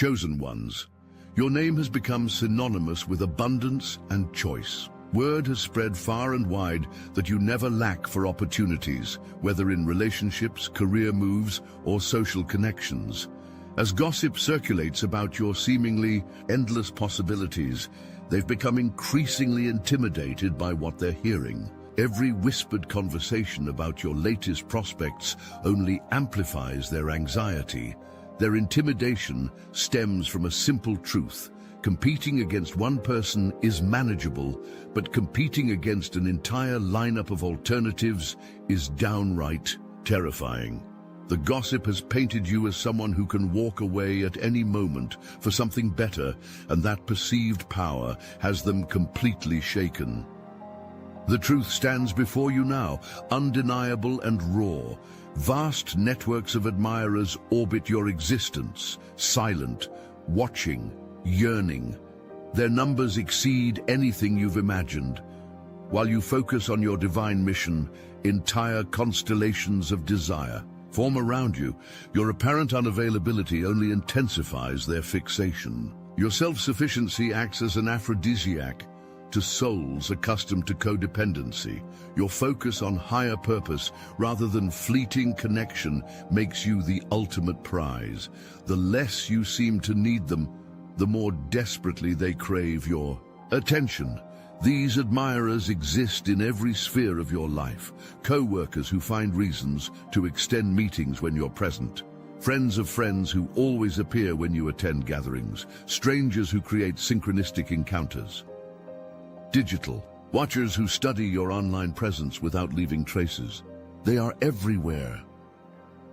Chosen ones. Your name has become synonymous with abundance and choice. Word has spread far and wide that you never lack for opportunities, whether in relationships, career moves, or social connections. As gossip circulates about your seemingly endless possibilities, they've become increasingly intimidated by what they're hearing. Every whispered conversation about your latest prospects only amplifies their anxiety. Their intimidation stems from a simple truth. Competing against one person is manageable, but competing against an entire lineup of alternatives is downright terrifying. The gossip has painted you as someone who can walk away at any moment for something better, and that perceived power has them completely shaken. The truth stands before you now, undeniable and raw. Vast networks of admirers orbit your existence, silent, watching, yearning. Their numbers exceed anything you've imagined. While you focus on your divine mission, entire constellations of desire form around you. Your apparent unavailability only intensifies their fixation. Your self-sufficiency acts as an aphrodisiac to souls accustomed to codependency. Your focus on higher purpose rather than fleeting connection makes you the ultimate prize. The less you seem to need them, the more desperately they crave your attention. These admirers exist in every sphere of your life. Co-workers who find reasons to extend meetings when you're present. Friends of friends who always appear when you attend gatherings. Strangers who create synchronistic encounters. Digital watchers who study your online presence without leaving traces. They are everywhere.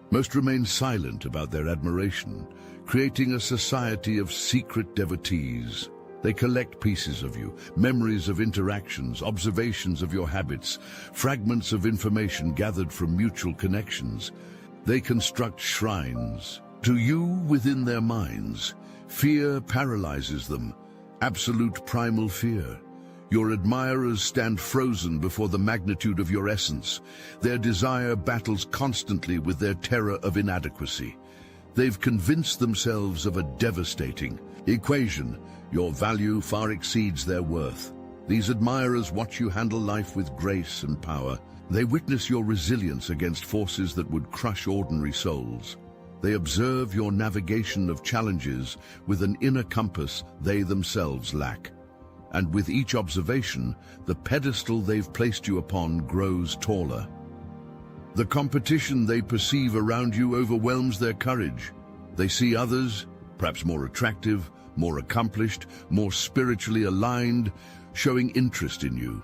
Most remain silent about their admiration, creating a society of secret devotees. They collect pieces of you, memories of interactions, observations of your habits, fragments of information gathered from mutual connections. They construct shrines to you within their minds. Fear paralyzes them, absolute primal fear. Your admirers stand frozen before the magnitude of your essence. Their desire battles constantly with their terror of inadequacy. They've convinced themselves of a devastating equation. Your value far exceeds their worth. These admirers watch you handle life with grace and power. They witness your resilience against forces that would crush ordinary souls. They observe your navigation of challenges with an inner compass they themselves lack. And with each observation, the pedestal they've placed you upon grows taller. The competition they perceive around you overwhelms their courage. They see others, perhaps more attractive, more accomplished, more spiritually aligned, showing interest in you.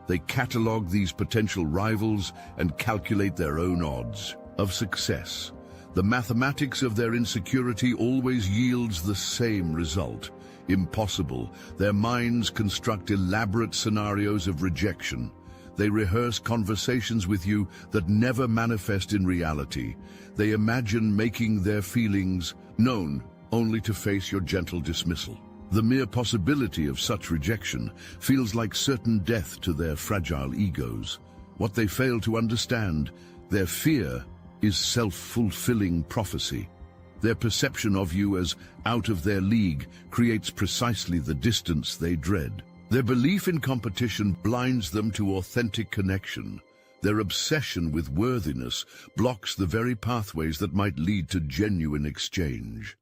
They catalog these potential rivals and calculate their own odds of success. The mathematics of their insecurity always yields the same result. Impossible. Their minds construct elaborate scenarios of rejection. They rehearse conversations with you that never manifest in reality. They imagine making their feelings known only to face your gentle dismissal. The mere possibility of such rejection feels like certain death to their fragile egos. What they fail to understand, their fear, is self-fulfilling prophecy. Their perception of you as out of their league creates precisely the distance they dread. Their belief in competition blinds them to authentic connection. Their obsession with worthiness blocks the very pathways that might lead to genuine exchange.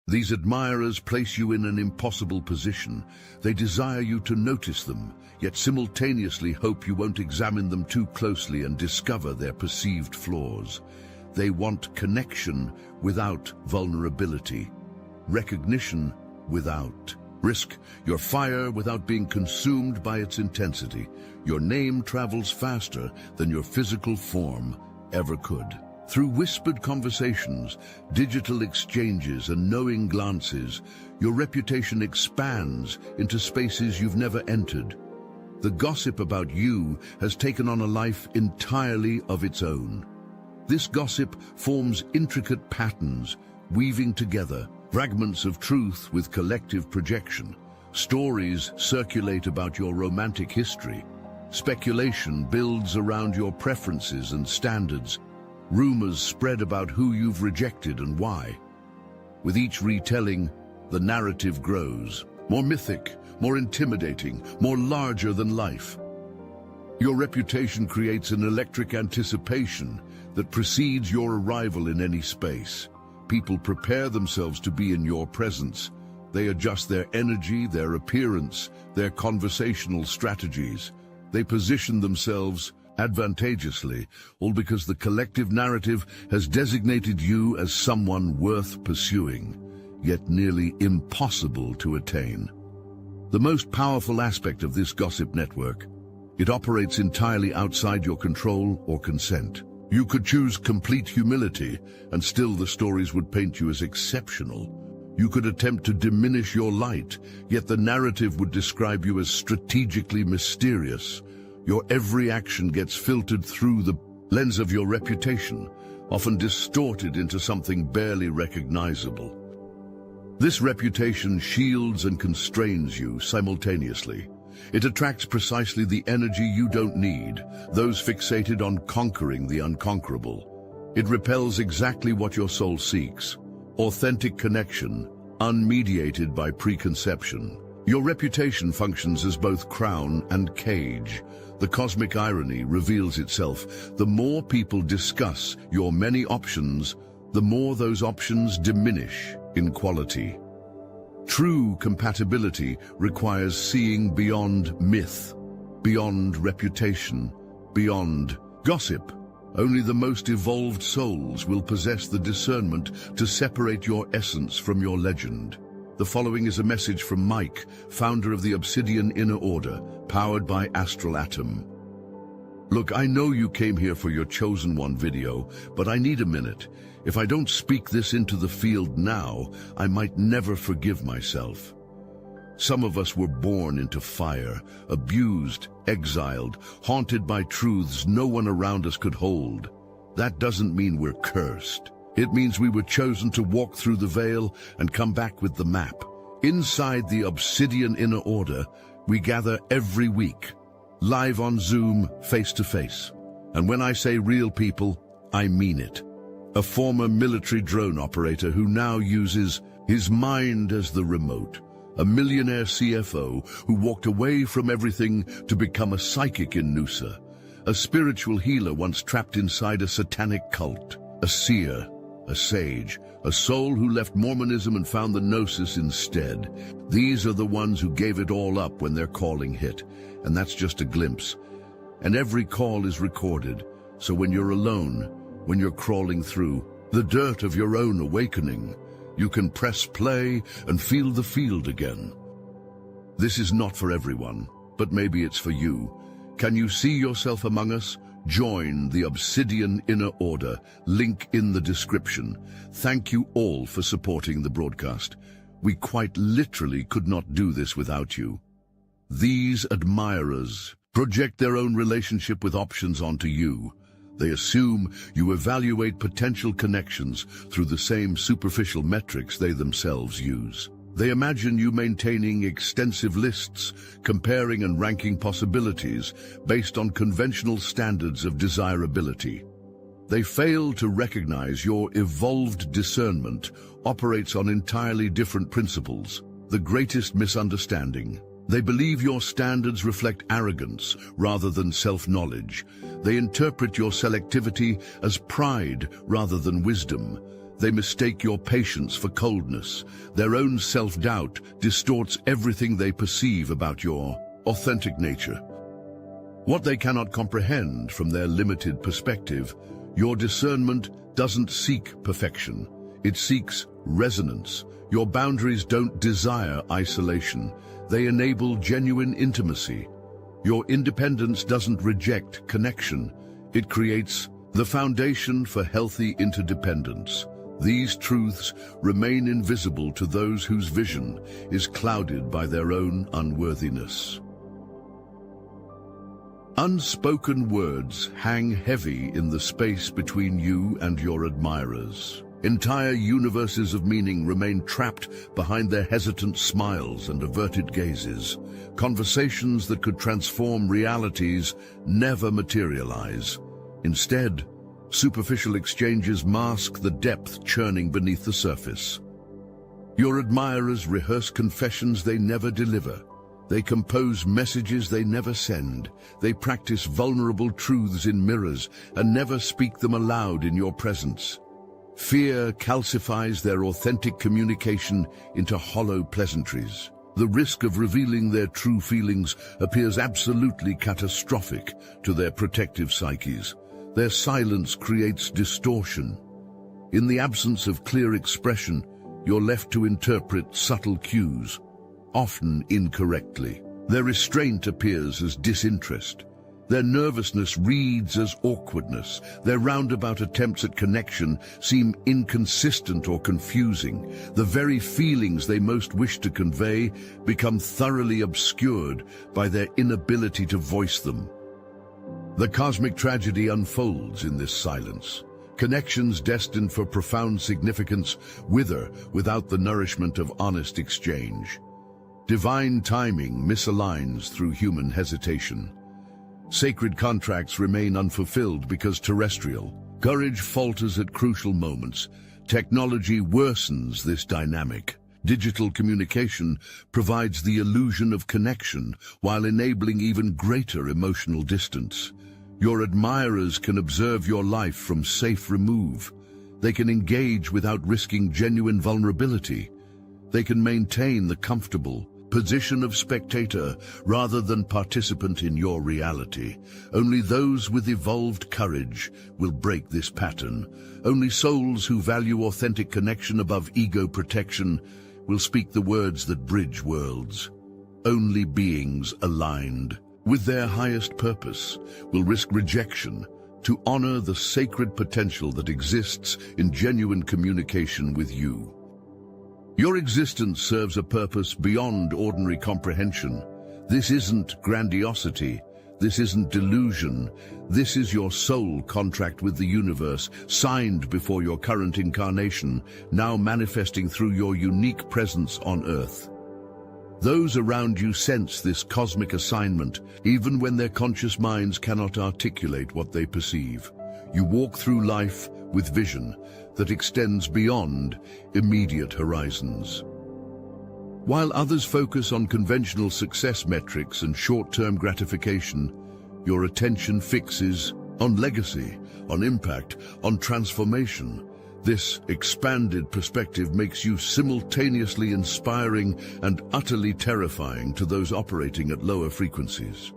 These admirers place you in an impossible position. They desire you to notice them, yet simultaneously hope you won't examine them too closely and discover their perceived flaws. They want connection without vulnerability, recognition without risk, your fire without being consumed by its intensity. Your name travels faster than your physical form ever could. Through whispered conversations, digital exchanges, and knowing glances, your reputation expands into spaces you've never entered. The gossip about you has taken on a life entirely of its own. This gossip forms intricate patterns, weaving together fragments of truth with collective projection. Stories circulate about your romantic history. Speculation builds around your preferences and standards. Rumors spread about who you've rejected and why. With each retelling, the narrative grows, more mythic, more intimidating, more larger than life. Your reputation creates an electric anticipation that precedes your arrival in any space. People prepare themselves to be in your presence. They adjust their energy, their appearance, their conversational strategies. They position themselves advantageously, all because the collective narrative has designated you as someone worth pursuing, yet nearly impossible to attain. The most powerful aspect of this gossip network: it operates entirely outside your control or consent. You could choose complete humility, and still the stories would paint you as exceptional. You could attempt to diminish your light, yet the narrative would describe you as strategically mysterious. Your every action gets filtered through the lens of your reputation, often distorted into something barely recognizable. This reputation shields and constrains you simultaneously. It attracts precisely the energy you don't need, those fixated on conquering the unconquerable. It repels exactly what your soul seeks: authentic connection, unmediated by preconception. Your reputation functions as both crown and cage. The cosmic irony reveals itself. The more people discuss your many options, the more those options diminish in quality. True compatibility requires seeing beyond myth, beyond reputation, beyond gossip. Only the most evolved souls will possess the discernment to separate your essence from your legend. The following is a message from Mike, founder of the Obsidian Inner Order, powered by Astral Atom. Look, I know you came here for your chosen one video, but I need a minute. If I don't speak this into the field now, I might never forgive myself. Some of us were born into fire, abused, exiled, haunted by truths no one around us could hold. That doesn't mean we're cursed. It means we were chosen to walk through the veil and come back with the map. Inside the Obsidian Inner Order, we gather every week, live on Zoom, face to face. And when I say real people, I mean it. A former military drone operator who now uses his mind as the remote. A millionaire CFO who walked away from everything to become a psychic in Noosa. A spiritual healer once trapped inside a satanic cult. A seer, a sage, a soul who left Mormonism and found the Gnosis instead. These are the ones who gave it all up when their calling hit. And that's just a glimpse. And every call is recorded, so when you're alone, when you're crawling through the dirt of your own awakening, you can press play and feel the field again. This is not for everyone, but maybe it's for you. Can you see yourself among us? Join the Obsidian Inner Order, link in the description. Thank you all for supporting the broadcast. We quite literally could not do this without you. These admirers project their own relationship with options onto you. They assume you evaluate potential connections through the same superficial metrics they themselves use. They imagine you maintaining extensive lists, comparing and ranking possibilities based on conventional standards of desirability. They fail to recognize your evolved discernment operates on entirely different principles. The greatest misunderstanding. They believe your standards reflect arrogance rather than self-knowledge. They interpret your selectivity as pride rather than wisdom. They mistake your patience for coldness. Their own self-doubt distorts everything they perceive about your authentic nature. What they cannot comprehend from their limited perspective, your discernment doesn't seek perfection. It seeks resonance. Your boundaries don't desire isolation. They enable genuine intimacy. Your independence doesn't reject connection. It creates the foundation for healthy interdependence. These truths remain invisible to those whose vision is clouded by their own unworthiness. Unspoken words hang heavy in the space between you and your admirers. Entire universes of meaning remain trapped behind their hesitant smiles and averted gazes. Conversations that could transform realities never materialize. Instead, superficial exchanges mask the depth churning beneath the surface. Your admirers rehearse confessions they never deliver. They compose messages they never send. They practice vulnerable truths in mirrors and never speak them aloud in your presence. Fear calcifies their authentic communication into hollow pleasantries. The risk of revealing their true feelings appears absolutely catastrophic to their protective psyches. Their silence creates distortion. In the absence of clear expression, you're left to interpret subtle cues, often incorrectly. Their restraint appears as disinterest. Their nervousness reads as awkwardness. Their roundabout attempts at connection seem inconsistent or confusing. The very feelings they most wish to convey become thoroughly obscured by their inability to voice them. The cosmic tragedy unfolds in this silence. Connections destined for profound significance wither without the nourishment of honest exchange. Divine timing misaligns through human hesitation. Sacred contracts remain unfulfilled because terrestrial. Courage falters at crucial moments. Technology worsens this dynamic. Digital communication provides the illusion of connection while enabling even greater emotional distance. Your admirers can observe your life from safe remove. They can engage without risking genuine vulnerability. They can maintain the comfortable position of spectator rather than participant in your reality. Only those with evolved courage will break this pattern. Only souls who value authentic connection above ego protection will speak the words that bridge worlds. Only beings aligned with their highest purpose will risk rejection to honor the sacred potential that exists in genuine communication with you. Your existence serves a purpose beyond ordinary comprehension. This isn't grandiosity. This isn't delusion. This is your soul contract with the universe, signed before your current incarnation, now manifesting through your unique presence on Earth. Those around you sense this cosmic assignment, even when their conscious minds cannot articulate what they perceive. You walk through life with vision that extends beyond immediate horizons. While others focus on conventional success metrics and short-term gratification, your attention fixes on legacy, on impact, on transformation. This expanded perspective makes you simultaneously inspiring and utterly terrifying to those operating at lower frequencies.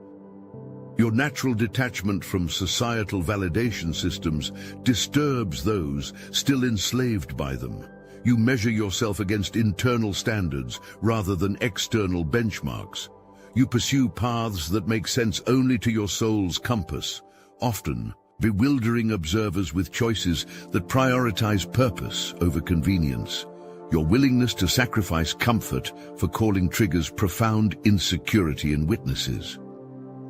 Your natural detachment from societal validation systems disturbs those still enslaved by them. You measure yourself against internal standards rather than external benchmarks. You pursue paths that make sense only to your soul's compass, often bewildering observers with choices that prioritize purpose over convenience. Your willingness to sacrifice comfort for calling triggers profound insecurity in witnesses.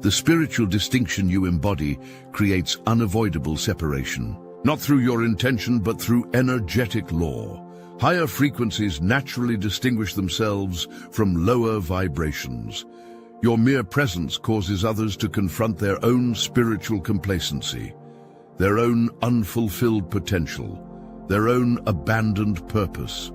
The spiritual distinction you embody creates unavoidable separation, not through your intention but through energetic law. Higher frequencies naturally distinguish themselves from lower vibrations. Your mere presence causes others to confront their own spiritual complacency, their own unfulfilled potential, their own abandoned purpose.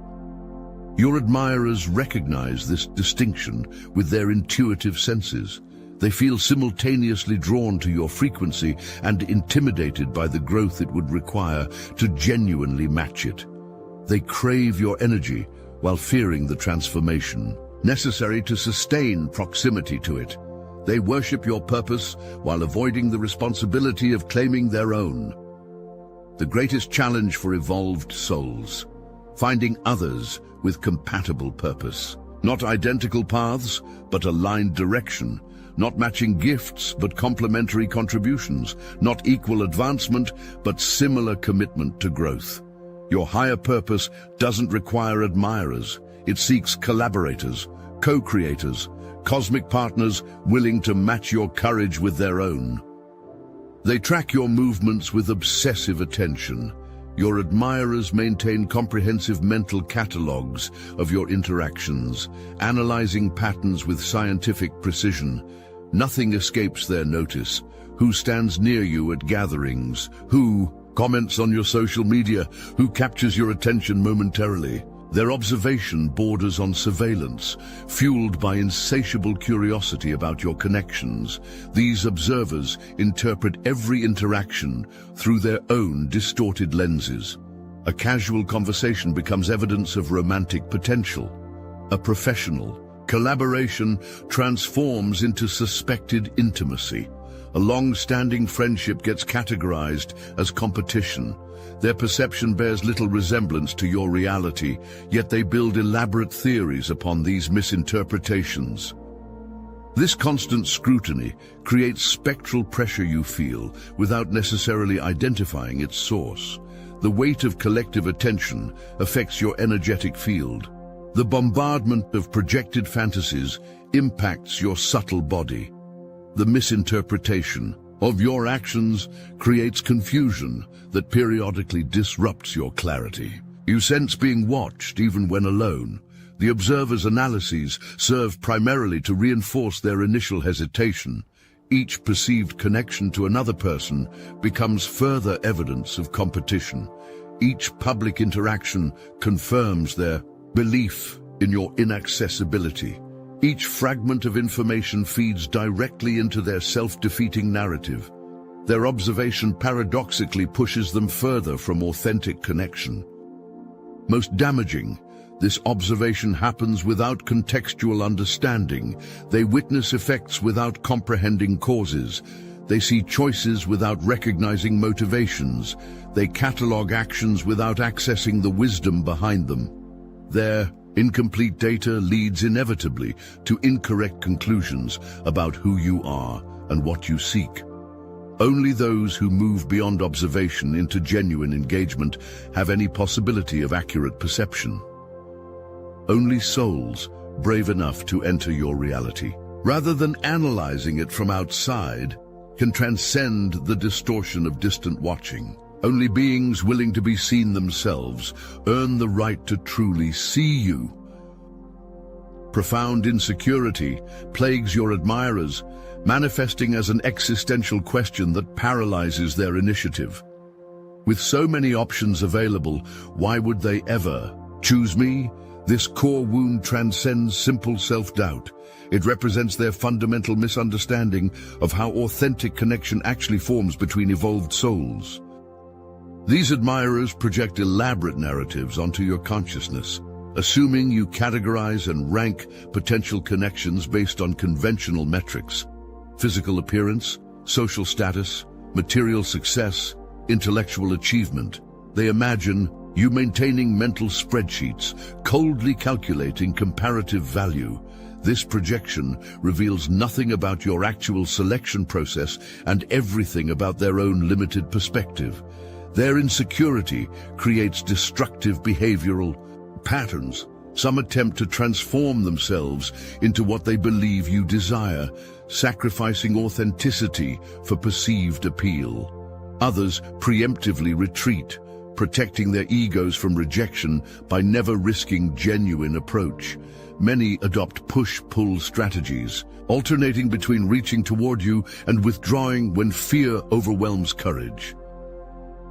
Your admirers recognize this distinction with their intuitive senses. They feel simultaneously drawn to your frequency and intimidated by the growth it would require to genuinely match it. They crave your energy while fearing the transformation necessary to sustain proximity to it. They worship your purpose while avoiding the responsibility of claiming their own. The greatest challenge for evolved souls: finding others with compatible purpose. Not identical paths, but aligned direction. Not matching gifts, but complementary contributions. Not equal advancement, but similar commitment to growth. Your higher purpose doesn't require admirers. It seeks collaborators, co-creators, cosmic partners willing to match your courage with their own. They track your movements with obsessive attention. Your admirers maintain comprehensive mental catalogues of your interactions, analyzing patterns with scientific precision. Nothing escapes their notice. Who stands near you at gatherings? Who comments on your social media? Who captures your attention momentarily? Their observation borders on surveillance, fueled by insatiable curiosity about your connections. These observers interpret every interaction through their own distorted lenses. A casual conversation becomes evidence of romantic potential. A professional collaboration transforms into suspected intimacy. A long-standing friendship gets categorized as competition. Their perception bears little resemblance to your reality, yet they build elaborate theories upon these misinterpretations. This constant scrutiny creates spectral pressure you feel without necessarily identifying its source. The weight of collective attention affects your energetic field. The bombardment of projected fantasies impacts your subtle body. The misinterpretation of your actions creates confusion that periodically disrupts your clarity. You sense being watched even when alone. The observer's analyses serve primarily to reinforce their initial hesitation. Each perceived connection to another person becomes further evidence of competition. Each public interaction confirms their belief in your inaccessibility. Each fragment of information feeds directly into their self-defeating narrative. Their observation paradoxically pushes them further from authentic connection. Most damaging, this observation happens without contextual understanding. They witness effects without comprehending causes. They see choices without recognizing motivations. They catalog actions without accessing the wisdom behind them. Their incomplete data leads inevitably to incorrect conclusions about who you are and what you seek. Only those who move beyond observation into genuine engagement have any possibility of accurate perception. Only souls brave enough to enter your reality, rather than analyzing it from outside, can transcend the distortion of distant watching. Only beings willing to be seen themselves earn the right to truly see you. Profound insecurity plagues your admirers, manifesting as an existential question that paralyzes their initiative. With so many options available, why would they ever choose me? This core wound transcends simple self-doubt. It represents their fundamental misunderstanding of how authentic connection actually forms between evolved souls. These admirers project elaborate narratives onto your consciousness, assuming you categorize and rank potential connections based on conventional metrics: physical appearance, social status, material success, intellectual achievement. They imagine you maintaining mental spreadsheets, coldly calculating comparative value. This projection reveals nothing about your actual selection process and everything about their own limited perspective. Their insecurity creates destructive behavioral patterns. Some attempt to transform themselves into what they believe you desire, sacrificing authenticity for perceived appeal. Others preemptively retreat, protecting their egos from rejection by never risking genuine approach. Many adopt push-pull strategies, alternating between reaching toward you and withdrawing when fear overwhelms courage.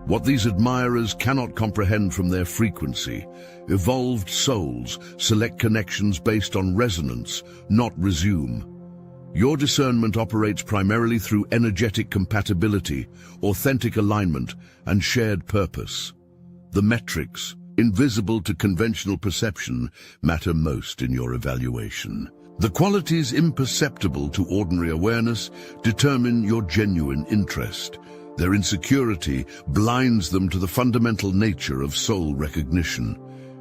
What these admirers cannot comprehend from their frequency: evolved souls select connections based on resonance, not resume. Your discernment operates primarily through energetic compatibility, authentic alignment, and shared purpose. The metrics, invisible to conventional perception, matter most in your evaluation. The qualities imperceptible to ordinary awareness determine your genuine interest. Their insecurity blinds them to the fundamental nature of soul recognition.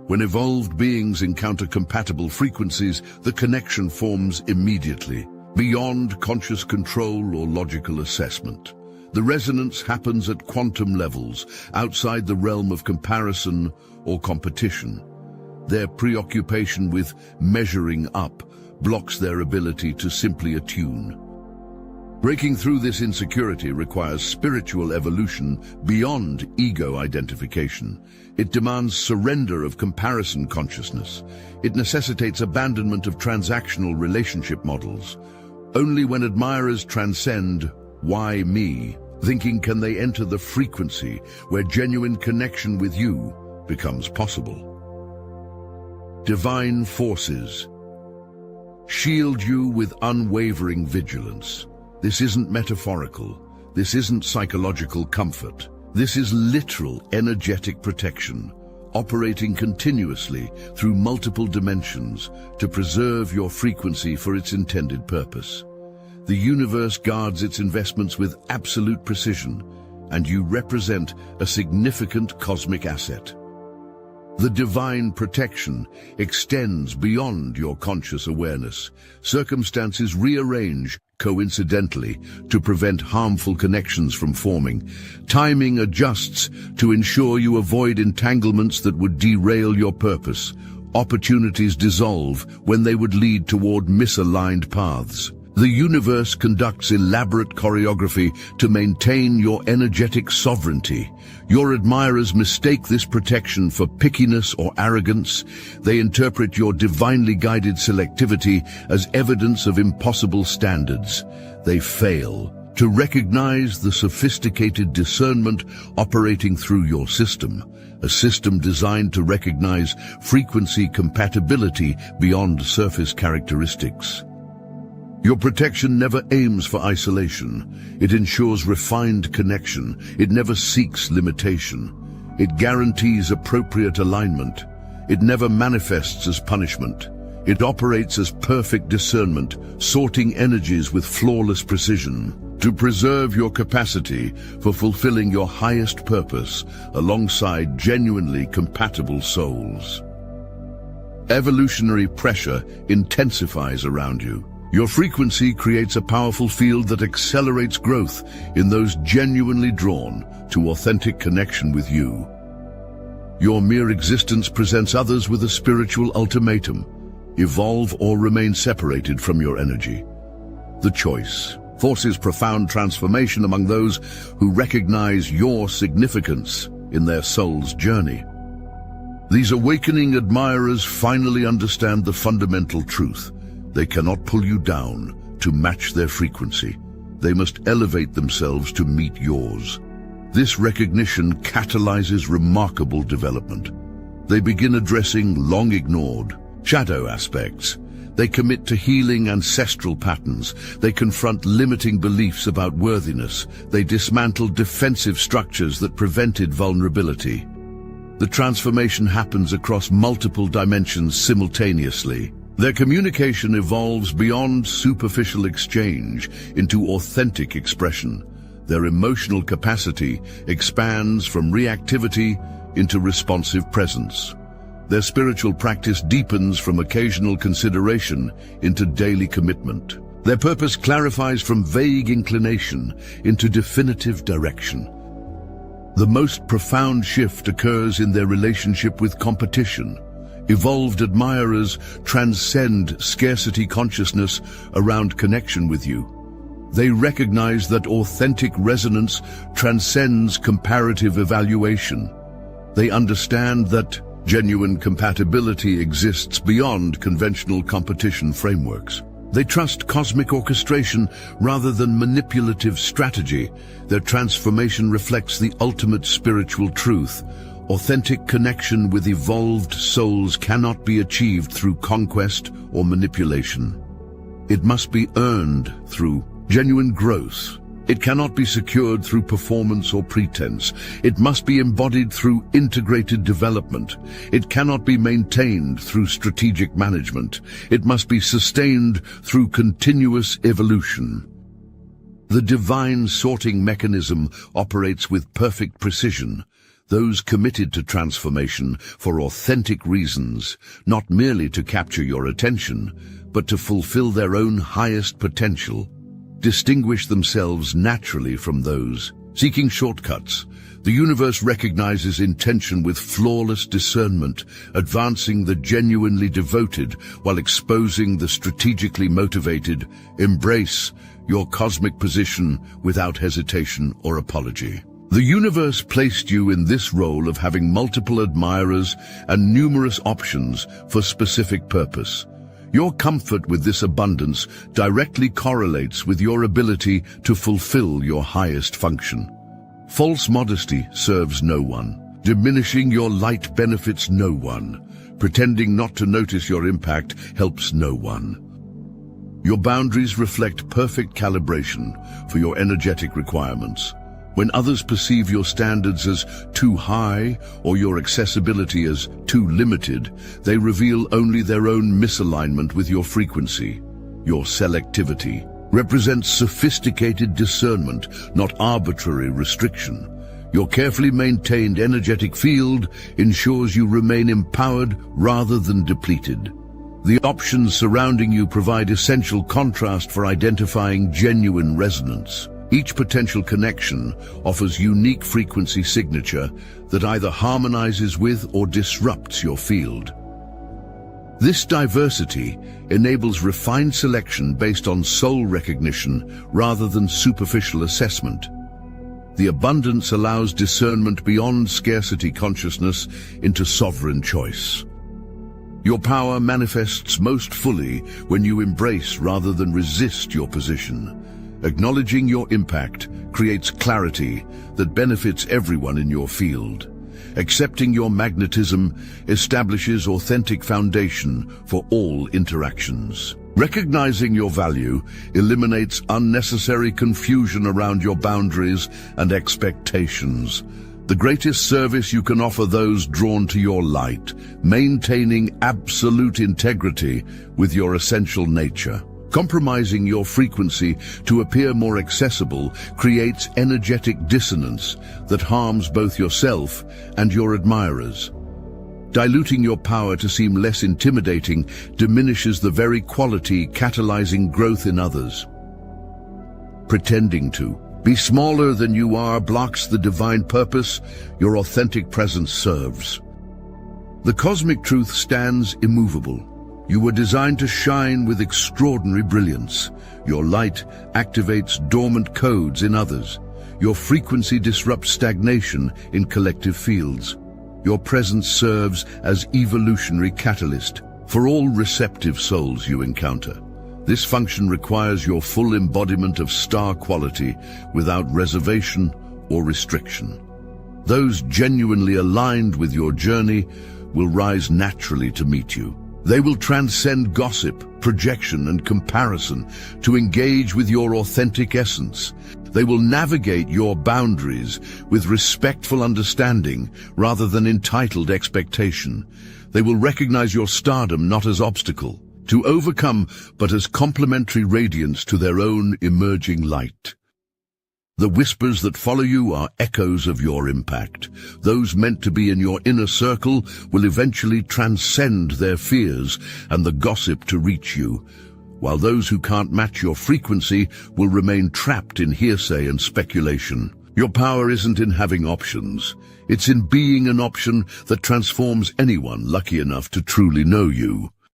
When evolved beings encounter compatible frequencies, the connection forms immediately, beyond conscious control or logical assessment. The resonance happens at quantum levels, outside the realm of comparison or competition. Their preoccupation with measuring up blocks their ability to simply attune. Breaking through this insecurity requires spiritual evolution beyond ego identification. It demands surrender of comparison consciousness. It necessitates abandonment of transactional relationship models. Only when admirers transcend "why me" thinking can they enter the frequency where genuine connection with you becomes possible. Divine forces shield you with unwavering vigilance. This isn't metaphorical. This isn't psychological comfort. This is literal energetic protection, operating continuously through multiple dimensions to preserve your frequency for its intended purpose. The universe guards its investments with absolute precision, and you represent a significant cosmic asset. The divine protection extends beyond your conscious awareness. Circumstances rearrange coincidentally to prevent harmful connections from forming. Timing adjusts to ensure you avoid entanglements that would derail your purpose. Opportunities dissolve when they would lead toward misaligned paths. The universe conducts elaborate choreography to maintain your energetic sovereignty. Your admirers mistake this protection for pickiness or arrogance. They interpret your divinely guided selectivity as evidence of impossible standards. They fail to recognize the sophisticated discernment operating through your system, a system designed to recognize frequency compatibility beyond surface characteristics. Your protection never aims for isolation. It ensures refined connection. It never seeks limitation. It guarantees appropriate alignment. It never manifests as punishment. It operates as perfect discernment, sorting energies with flawless precision to preserve your capacity for fulfilling your highest purpose alongside genuinely compatible souls. Evolutionary pressure intensifies around you. Your frequency creates a powerful field that accelerates growth in those genuinely drawn to authentic connection with you. Your mere existence presents others with a spiritual ultimatum: evolve or remain separated from your energy. The choice forces profound transformation among those who recognize your significance in their soul's journey. These awakening admirers finally understand the fundamental truth. They cannot pull you down to match their frequency. They must elevate themselves to meet yours. This recognition catalyzes remarkable development. They begin addressing long-ignored shadow aspects. They commit to healing ancestral patterns. They confront limiting beliefs about worthiness. They dismantle defensive structures that prevented vulnerability. The transformation happens across multiple dimensions simultaneously. Their communication evolves beyond superficial exchange into authentic expression. Their emotional capacity expands from reactivity into responsive presence. Their spiritual practice deepens from occasional consideration into daily commitment. Their purpose clarifies from vague inclination into definitive direction. The most profound shift occurs in their relationship with competition. Evolved admirers transcend scarcity consciousness around connection with you. They recognize that authentic resonance transcends comparative evaluation. They understand that genuine compatibility exists beyond conventional competition frameworks. They trust cosmic orchestration rather than manipulative strategy. Their transformation reflects the ultimate spiritual truth. Authentic connection with evolved souls cannot be achieved through conquest or manipulation. It must be earned through genuine growth. It cannot be secured through performance or pretense. It must be embodied through integrated development. It cannot be maintained through strategic management. It must be sustained through continuous evolution. The divine sorting mechanism operates with perfect precision. Those committed to transformation for authentic reasons, not merely to capture your attention, but to fulfill their own highest potential, distinguish themselves naturally from those seeking shortcuts. The universe recognizes intention with flawless discernment, advancing the genuinely devoted while exposing the strategically motivated. Embrace your cosmic position without hesitation or apology. The universe placed you in this role of having multiple admirers and numerous options for specific purpose. Your comfort with this abundance directly correlates with your ability to fulfill your highest function. False modesty serves no one. Diminishing your light benefits no one. Pretending not to notice your impact helps no one. Your boundaries reflect perfect calibration for your energetic requirements. When others perceive your standards as too high or your accessibility as too limited, they reveal only their own misalignment with your frequency. Your selectivity represents sophisticated discernment, not arbitrary restriction. Your carefully maintained energetic field ensures you remain empowered rather than depleted. The options surrounding you provide essential contrast for identifying genuine resonance. Each potential connection offers unique frequency signature that either harmonizes with or disrupts your field. This diversity enables refined selection based on soul recognition rather than superficial assessment. The abundance allows discernment beyond scarcity consciousness into sovereign choice. Your power manifests most fully when you embrace rather than resist your position. Acknowledging your impact creates clarity that benefits everyone in your field. Accepting your magnetism establishes authentic foundation for all interactions. Recognizing your value eliminates unnecessary confusion around your boundaries and expectations. The greatest service you can offer those drawn to your light, maintaining absolute integrity with your essential nature. Compromising your frequency to appear more accessible creates energetic dissonance that harms both yourself and your admirers. Diluting your power to seem less intimidating diminishes the very quality catalyzing growth in others. Pretending to be smaller than you are blocks the divine purpose your authentic presence serves. The cosmic truth stands immovable. You were designed to shine with extraordinary brilliance. Your light activates dormant codes in others. Your frequency disrupts stagnation in collective fields. Your presence serves as evolutionary catalyst for all receptive souls you encounter. This function requires your full embodiment of star quality without reservation or restriction. Those genuinely aligned with your journey will rise naturally to meet you. They will transcend gossip, projection, and comparison to engage with your authentic essence. They will navigate your boundaries with respectful understanding rather than entitled expectation. They will recognize your stardom not as obstacle to overcome, but as complementary radiance to their own emerging light. The whispers that follow you are echoes of your impact. Those meant to be in your inner circle will eventually transcend their fears and the gossip to reach you, while those who can't match your frequency will remain trapped in hearsay and speculation. Your power isn't in having options. It's in being an option that transforms anyone lucky enough to truly know you.